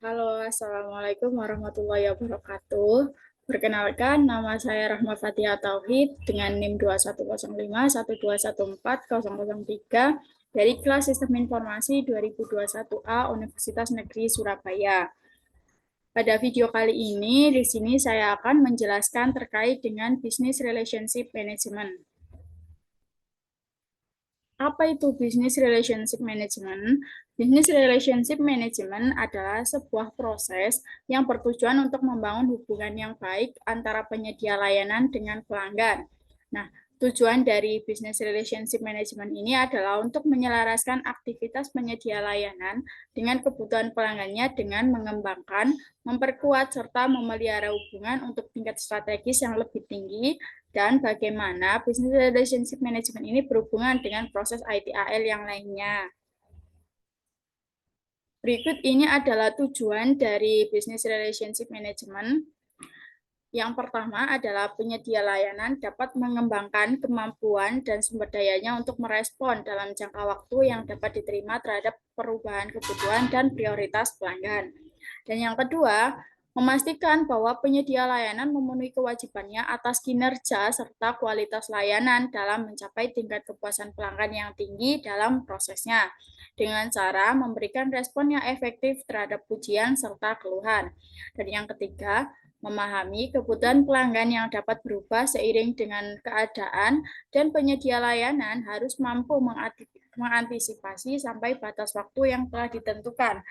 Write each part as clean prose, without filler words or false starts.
Halo, Assalamualaikum warahmatullahi wabarakatuh. Perkenalkan, nama saya Rahma Fathia Tauhid dengan NIM 210512140003 dari kelas Sistem Informasi 2021A Universitas Negeri Surabaya. Pada video kali ini, di sini saya akan menjelaskan terkait dengan Business Relationship Management. Apa itu Business Relationship Management? Business Relationship Management adalah sebuah proses yang bertujuan untuk membangun hubungan yang baik antara penyedia layanan dengan pelanggan. Nah, tujuan dari Business Relationship Management ini adalah untuk menyelaraskan aktivitas penyedia layanan dengan kebutuhan pelanggannya dengan mengembangkan, memperkuat, serta memelihara hubungan untuk tingkat strategis yang lebih tinggi dan bagaimana Business Relationship Management ini berhubungan dengan proses ITAL yang lainnya. Berikut ini adalah tujuan dari Business Relationship Management. Yang pertama adalah penyedia layanan dapat mengembangkan kemampuan dan sumber dayanya untuk merespon dalam jangka waktu yang dapat diterima terhadap perubahan kebutuhan dan prioritas pelanggan. Dan yang kedua, memastikan bahwa penyedia layanan memenuhi kewajibannya atas kinerja serta kualitas layanan dalam mencapai tingkat kepuasan pelanggan yang tinggi dalam prosesnya, dengan cara memberikan respon yang efektif terhadap pujian serta keluhan. Dan yang ketiga, memahami kebutuhan pelanggan yang dapat berubah seiring dengan keadaan dan penyedia layanan harus mampu mengantisipasi sampai batas waktu yang telah ditentukan.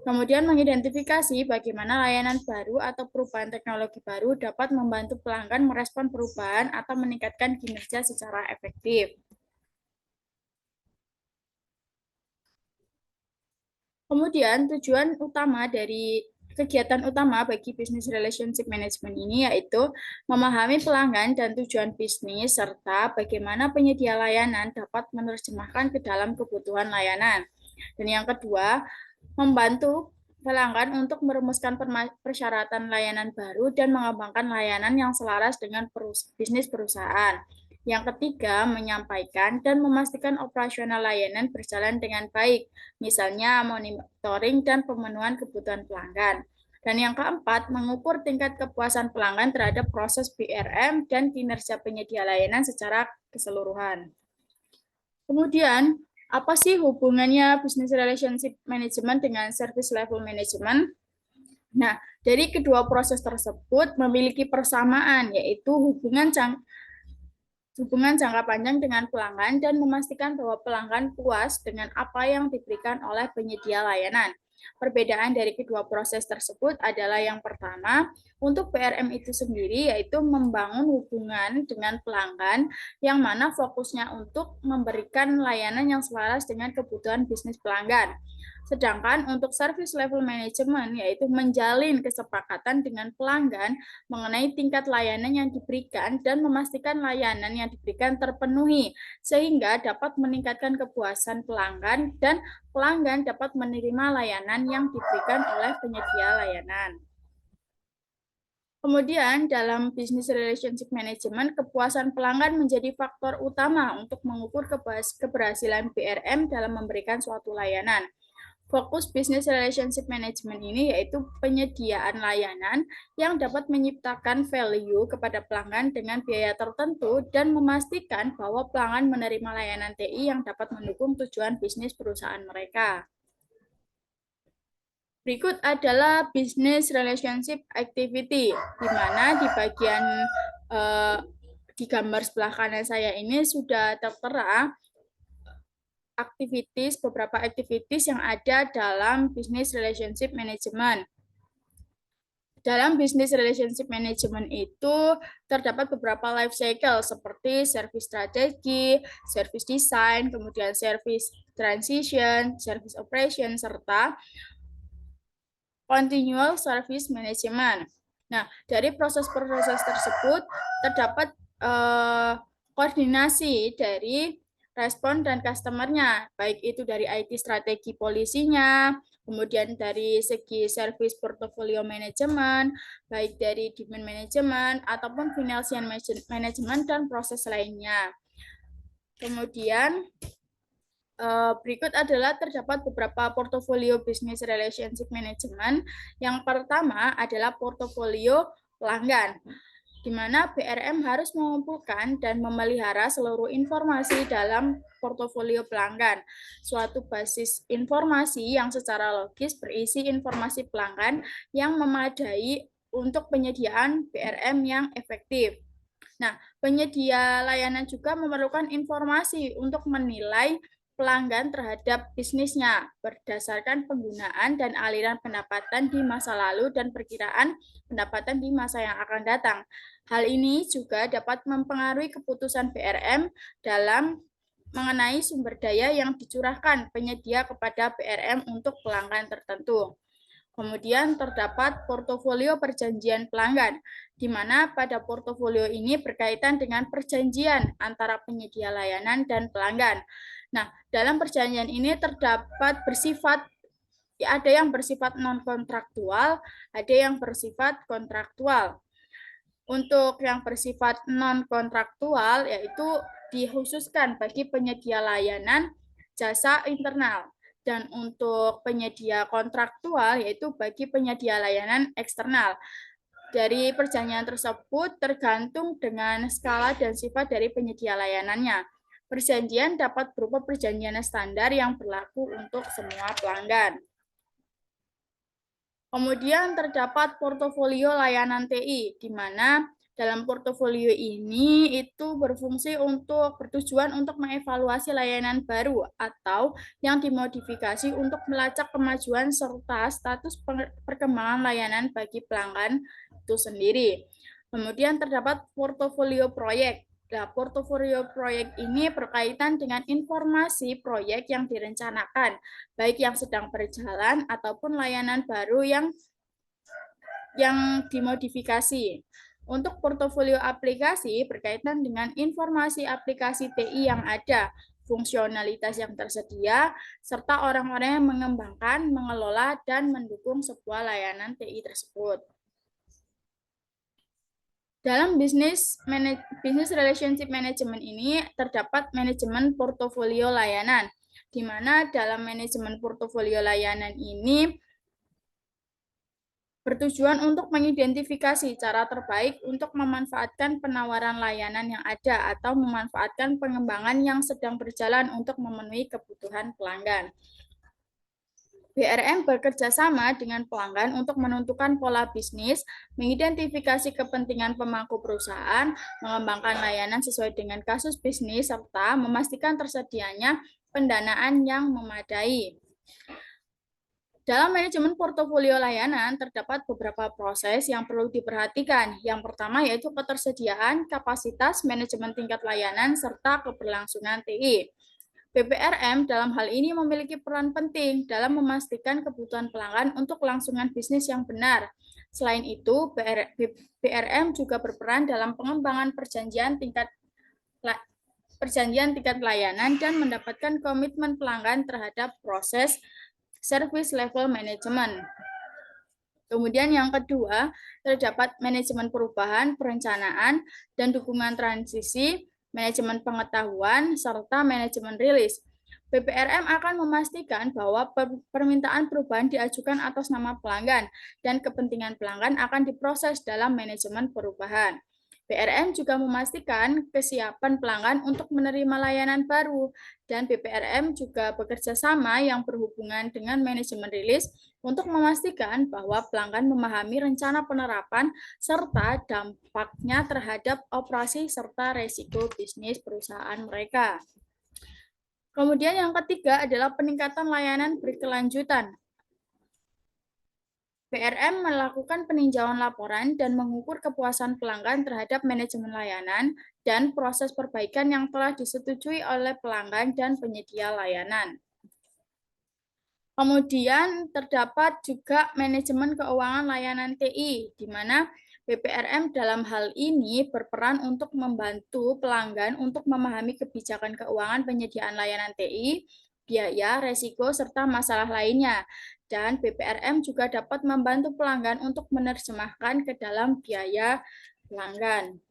Kemudian mengidentifikasi bagaimana layanan baru atau perubahan teknologi baru dapat membantu pelanggan merespon perubahan atau meningkatkan kinerja secara efektif. Kemudian tujuan utama dari kegiatan utama bagi Business Relationship Management ini yaitu memahami pelanggan dan tujuan bisnis serta bagaimana penyedia layanan dapat menerjemahkan ke dalam kebutuhan layanan. Dan yang kedua, membantu pelanggan untuk merumuskan persyaratan layanan baru dan mengembangkan layanan yang selaras dengan bisnis perusahaan. Yang ketiga, menyampaikan dan memastikan operasional layanan berjalan dengan baik, misalnya monitoring dan pemenuhan kebutuhan pelanggan. Dan yang keempat, mengukur tingkat kepuasan pelanggan terhadap proses BRM dan kinerja penyedia layanan secara keseluruhan. Kemudian, apa sih hubungannya Business Relationship Management dengan Service Level Management? Nah, dari kedua proses tersebut memiliki persamaan, yaitu hubungan jangka panjang dengan pelanggan dan memastikan bahwa pelanggan puas dengan apa yang diberikan oleh penyedia layanan. Perbedaan dari kedua proses tersebut adalah yang pertama, untuk PRM itu sendiri yaitu membangun hubungan dengan pelanggan yang mana fokusnya untuk memberikan layanan yang selaras dengan kebutuhan bisnis pelanggan. Sedangkan untuk service level management yaitu menjalin kesepakatan dengan pelanggan mengenai tingkat layanan yang diberikan dan memastikan layanan yang diberikan terpenuhi sehingga dapat meningkatkan kepuasan pelanggan dan pelanggan dapat menerima layanan yang diberikan oleh penyedia layanan. Kemudian, dalam business relationship management, kepuasan pelanggan menjadi faktor utama untuk mengukur keberhasilan BRM dalam memberikan suatu layanan. Fokus Business Relationship Management ini yaitu penyediaan layanan yang dapat menciptakan value kepada pelanggan dengan biaya tertentu dan memastikan bahwa pelanggan menerima layanan TI yang dapat mendukung tujuan bisnis perusahaan mereka. Berikut adalah Business Relationship Activity, di mana di bagian di gambar sebelah kanan saya ini sudah tertera beberapa aktivitas yang ada dalam business relationship management. Dalam business relationship management itu terdapat beberapa life cycle seperti service strategi, service design, kemudian service transition, service operation, serta continual service management. Nah, dari proses-proses tersebut terdapat koordinasi dari respon dan customer-nya, baik itu dari IT strategi polisinya, kemudian dari segi service portfolio management, baik dari demand management, ataupun financial management dan proses lainnya. Kemudian, Berikut adalah terdapat beberapa portofolio Business Relationship Management. Yang pertama adalah portofolio pelanggan, di mana BRM harus mengumpulkan dan memelihara seluruh informasi dalam portofolio pelanggan. Suatu basis informasi yang secara logis berisi informasi pelanggan yang memadai untuk penyediaan BRM yang efektif. Nah, penyedia layanan juga memerlukan informasi untuk menilai pelanggan terhadap bisnisnya berdasarkan penggunaan dan aliran pendapatan di masa lalu dan perkiraan pendapatan di masa yang akan datang. Hal ini juga dapat mempengaruhi keputusan BRM dalam mengenai sumber daya yang dicurahkan penyedia kepada BRM untuk pelanggan tertentu. Kemudian terdapat portofolio perjanjian pelanggan, di mana pada portofolio ini berkaitan dengan perjanjian antara penyedia layanan dan pelanggan. Nah, dalam perjanjian ini terdapat ada yang bersifat non-kontraktual, ada yang bersifat kontraktual. Untuk yang bersifat non-kontraktual, yaitu dikhususkan bagi penyedia layanan jasa internal. Dan untuk penyedia kontraktual, yaitu bagi penyedia layanan eksternal. Dari perjanjian tersebut tergantung dengan skala dan sifat dari penyedia layanannya. Perjanjian dapat berupa perjanjian standar yang berlaku untuk semua pelanggan. Kemudian terdapat portofolio layanan TI, di mana dalam portofolio ini itu bertujuan untuk mengevaluasi layanan baru atau yang dimodifikasi untuk melacak kemajuan serta status perkembangan layanan bagi pelanggan itu sendiri. Kemudian terdapat portofolio proyek. Nah, portofolio proyek ini berkaitan dengan informasi proyek yang direncanakan, baik yang sedang berjalan ataupun layanan baru yang dimodifikasi. Untuk portofolio aplikasi berkaitan dengan informasi aplikasi TI yang ada, fungsionalitas yang tersedia, serta orang-orang yang mengembangkan, mengelola, dan mendukung sebuah layanan TI tersebut. Dalam business relationship management ini terdapat manajemen portofolio layanan, di mana dalam manajemen portofolio layanan ini bertujuan untuk mengidentifikasi cara terbaik untuk memanfaatkan penawaran layanan yang ada atau memanfaatkan pengembangan yang sedang berjalan untuk memenuhi kebutuhan pelanggan. BRM bekerja sama dengan pelanggan untuk menentukan pola bisnis, mengidentifikasi kepentingan pemangku perusahaan, mengembangkan layanan sesuai dengan kasus bisnis, serta memastikan tersedianya pendanaan yang memadai. Dalam manajemen portofolio layanan, terdapat beberapa proses yang perlu diperhatikan. Yang pertama yaitu ketersediaan, kapasitas, manajemen tingkat layanan, serta keberlangsungan TI. BPRM dalam hal ini memiliki peran penting dalam memastikan kebutuhan pelanggan untuk kelangsungan bisnis yang benar. Selain itu, BRM juga berperan dalam pengembangan perjanjian tingkat layanan dan mendapatkan komitmen pelanggan terhadap proses service level management. Kemudian yang kedua, terdapat manajemen perubahan, perencanaan, dan dukungan transisi, manajemen pengetahuan, serta manajemen rilis. BPRM akan memastikan bahwa permintaan perubahan diajukan atas nama pelanggan dan kepentingan pelanggan akan diproses dalam manajemen perubahan. BRM juga memastikan kesiapan pelanggan untuk menerima layanan baru, dan BPRM juga bekerja sama yang berhubungan dengan manajemen rilis untuk memastikan bahwa pelanggan memahami rencana penerapan serta dampaknya terhadap operasi serta resiko bisnis perusahaan mereka. Kemudian yang ketiga adalah peningkatan layanan berkelanjutan. BRM melakukan peninjauan laporan dan mengukur kepuasan pelanggan terhadap manajemen layanan dan proses perbaikan yang telah disetujui oleh pelanggan dan penyedia layanan. Kemudian terdapat juga manajemen keuangan layanan TI, di mana BPRM dalam hal ini berperan untuk membantu pelanggan untuk memahami kebijakan keuangan penyediaan layanan TI, biaya, resiko, serta masalah lainnya. Dan BPRM juga dapat membantu pelanggan untuk menerjemahkan ke dalam biaya pelanggan.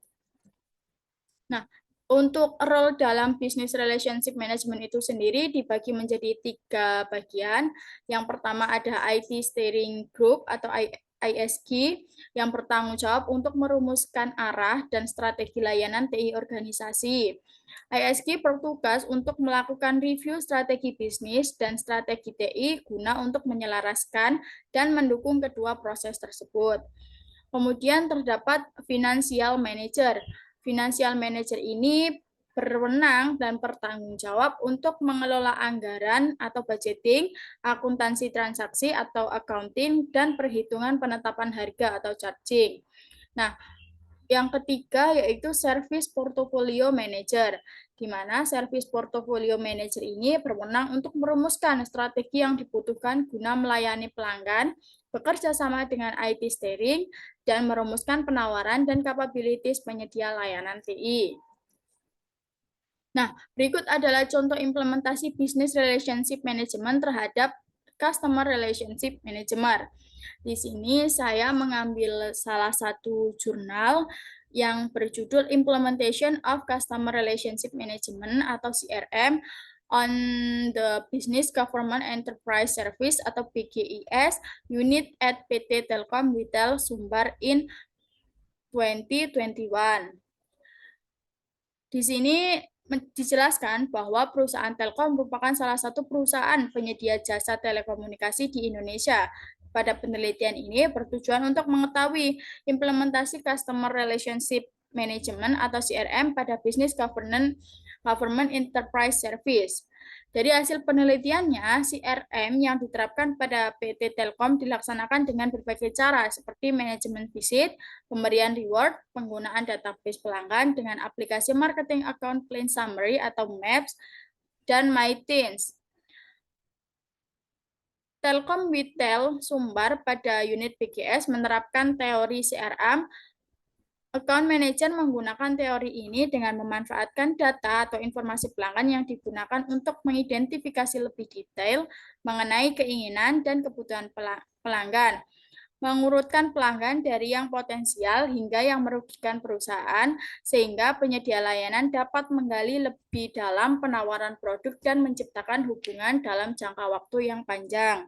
Nah, Untuk role dalam business relationship management itu sendiri dibagi menjadi 3 bagian. Yang pertama ada IT Steering Group atau ISG yang bertanggung jawab untuk merumuskan arah dan strategi layanan TI organisasi. ISG bertugas untuk melakukan review strategi bisnis dan strategi TI guna untuk menyelaraskan dan mendukung kedua proses tersebut. Kemudian terdapat financial manager. Financial manager ini berwenang dan bertanggung jawab untuk mengelola anggaran atau budgeting, akuntansi transaksi atau accounting, dan perhitungan penetapan harga atau charging. Nah, yang ketiga yaitu service portfolio manager, di mana service portfolio manager ini berwenang untuk merumuskan strategi yang dibutuhkan guna melayani pelanggan, bekerja sama dengan IT steering, dan merumuskan penawaran dan capabilities penyedia layanan TI. Nah, berikut adalah contoh implementasi business relationship management terhadap customer relationship management. Di sini saya mengambil salah satu jurnal yang berjudul Implementation of Customer Relationship Management atau CRM on the Business Government Enterprise Service atau BGIS unit at PT Telkom Retail Sumbar in 2021. Di sini dijelaskan bahwa perusahaan Telkom merupakan salah satu perusahaan penyedia jasa telekomunikasi di Indonesia. Pada penelitian ini bertujuan untuk mengetahui implementasi Customer Relationship Management atau CRM pada Business Government Enterprise Service. Dari hasil penelitiannya, CRM yang diterapkan pada PT Telkom dilaksanakan dengan berbagai cara, seperti manajemen visit, pemberian reward, penggunaan database pelanggan dengan aplikasi Marketing Account Plan Summary atau MAPS, dan MyTeens. Telkom Retail Sumbar pada unit BGS menerapkan teori CRM. Account Manager menggunakan teori ini dengan memanfaatkan data atau informasi pelanggan yang digunakan untuk mengidentifikasi lebih detail mengenai keinginan dan kebutuhan pelanggan, mengurutkan pelanggan dari yang potensial hingga yang merugikan perusahaan, sehingga penyedia layanan dapat menggali lebih dalam penawaran produk dan menciptakan hubungan dalam jangka waktu yang panjang.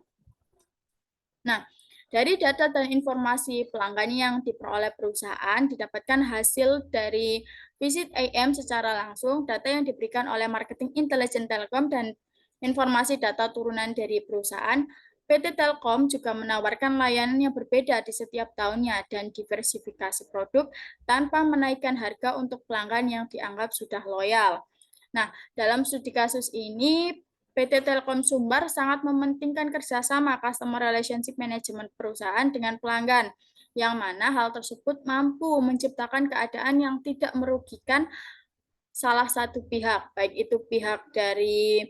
Nah, dari data dan informasi pelanggan yang diperoleh perusahaan, didapatkan hasil dari visit AM secara langsung, data yang diberikan oleh Marketing Intelligence Telkom, dan informasi data turunan dari perusahaan. PT Telkom juga menawarkan layanan yang berbeda di setiap tahunnya dan diversifikasi produk tanpa menaikkan harga untuk pelanggan yang dianggap sudah loyal. Nah, dalam studi kasus ini, PT Telkom Sumbar sangat mementingkan kerjasama customer relationship management perusahaan dengan pelanggan, yang mana hal tersebut mampu menciptakan keadaan yang tidak merugikan salah satu pihak, baik itu pihak dari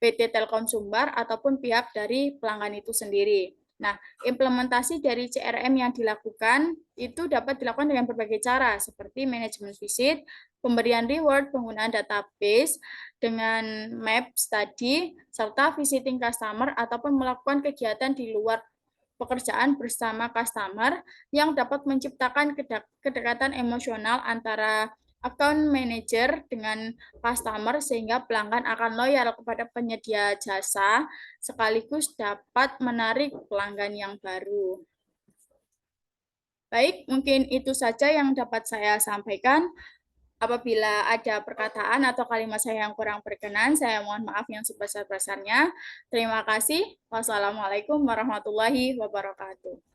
PT Telkom Sumbar ataupun pihak dari pelanggan itu sendiri. Nah, implementasi dari CRM yang dilakukan itu dapat dilakukan dengan berbagai cara, seperti manajemen visit, pemberian reward, penggunaan database dengan maps tadi, serta visiting customer ataupun melakukan kegiatan di luar pekerjaan bersama customer yang dapat menciptakan kedekatan emosional antara account manager dengan customer sehingga pelanggan akan loyal kepada penyedia jasa sekaligus dapat menarik pelanggan yang baru. Baik, mungkin itu saja yang dapat saya sampaikan. Apabila ada perkataan atau kalimat saya yang kurang berkenan, saya mohon maaf yang sebesar-besarnya. Terima kasih. Wassalamualaikum warahmatullahi wabarakatuh.